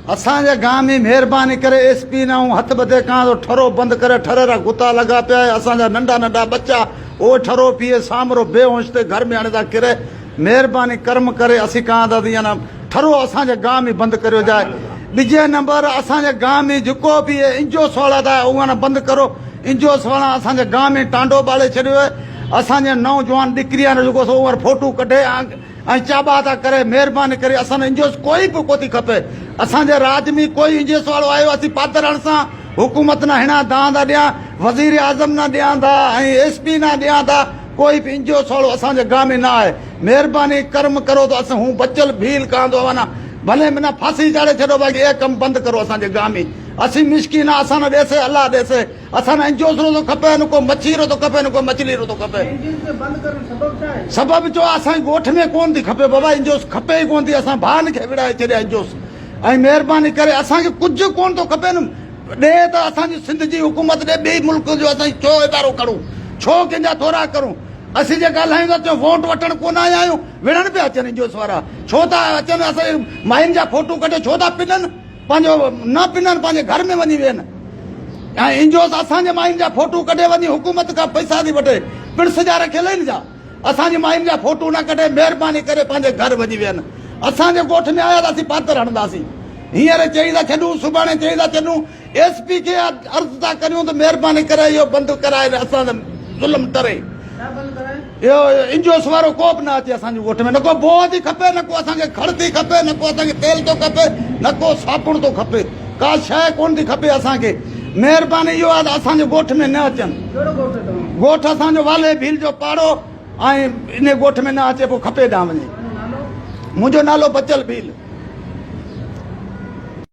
असांजे गांव में मेहरबानी करे एसपी न हथ बधे कहां तो ठरो बंद करे ठरे रा गुता लगा पिया असांजा नंढा नंढा बच्चा वो ठरो पिए सामरो बेहोश ते घर में हाणे था किरे मेहरबानी कर्म करे असी कहां था न ठरो असांजे गांव में बंद करियो जाए। बीजे नंबर असांजे गांव में जेको भी इंजो सवाला था उहा न बंद करो। इंजो सवाला असांजे गांव में टांडो बाले छॾियो आहे। असांजे नौजवान दिकरिया ने जेको सो फोटू कढे चाबा था करे मेहरबानी करे असां इंजोस कोई भी कोती खपे। असांजे राज में कोई इंजोस वालो आयो असी पातरण सां हुकूमत न हिना दां दा ॾियां वज़ीर आज़म न ॾियां था एसपी न ॾियां था कोई भी इंजोस वालो असांजे गांव में ना आहे। मेहरबानी कर्म करो तो असां हूं बचल भील कांदो वना भले मना फांसी चाढ़े छॾो भाई ये कम बंद करो असांजे गांव में। असी मिस्किन असां न ॾेसे अल्लाह ॾेसे असां न इंजोस रो तो खपे न को मच्छी रो तो खपे न को मछली रो तो खपे। सबब जो असांजे ॻोठ में कोन थी खपे बाबा इंजोस खपे ई कोन थी असां भाउ खे विड़ाए छॾिया इंजोस ऐं मेहरबानी करे असांखे कुझु कोन थो खपे न ॾे त असांजी सिंध जी हुकूमत ॾे ॿिए मुल्क जो असां छो इदारो करूं छो कंहिंजा थोरा करूं। असीं जे ॻाल्हायूं था चओ वोट वठण कोन आया आहियूं विढ़ण पिया अचनि इंजोस वारा छो था अचनि असांजे मायुनि जा फोटू कढे छो था पिननि पंहिंजो न पिननि पंहिंजे घर में वञी वेहनि ऐं इंजोस असांजे मायुनि जा फोटू कढे वञी हुकूमत खां पैसा थी वठे पिणस जा रखियल आहिनि जा असांजी मायुनि जा फोटू न कढे मेहरबानी करे पंहिंजे घर वञी वेहनि। असांजे ॻोठ में आया त असीं पातर हणंदासीं हींअर चई था छॾूं सुभाणे चई था छॾूं एसपी खे अर्ज़ु था करियूं त मेहरबानी करे इहो बंदि कराए असां ज़ुल्म टरे इहो इंजोस वारो को बि न अचे असांजे ॻोठ में न को बोह थी खपे न को असांखे खड़ थी खपे न को असांखे तेल थो खपे न को साबुण थो खपे का शइ कोन थी खपे असांखे। मेहरबानी इहो आहे त असांजे ॻोठ में न अचनि। ॻोठ असांजो वाले भील जो पाड़ो ऐं इन ॻोठ में न अचे पोइ खपे ॾांहुं वञे। मुंहिंजो नालो बचल भील।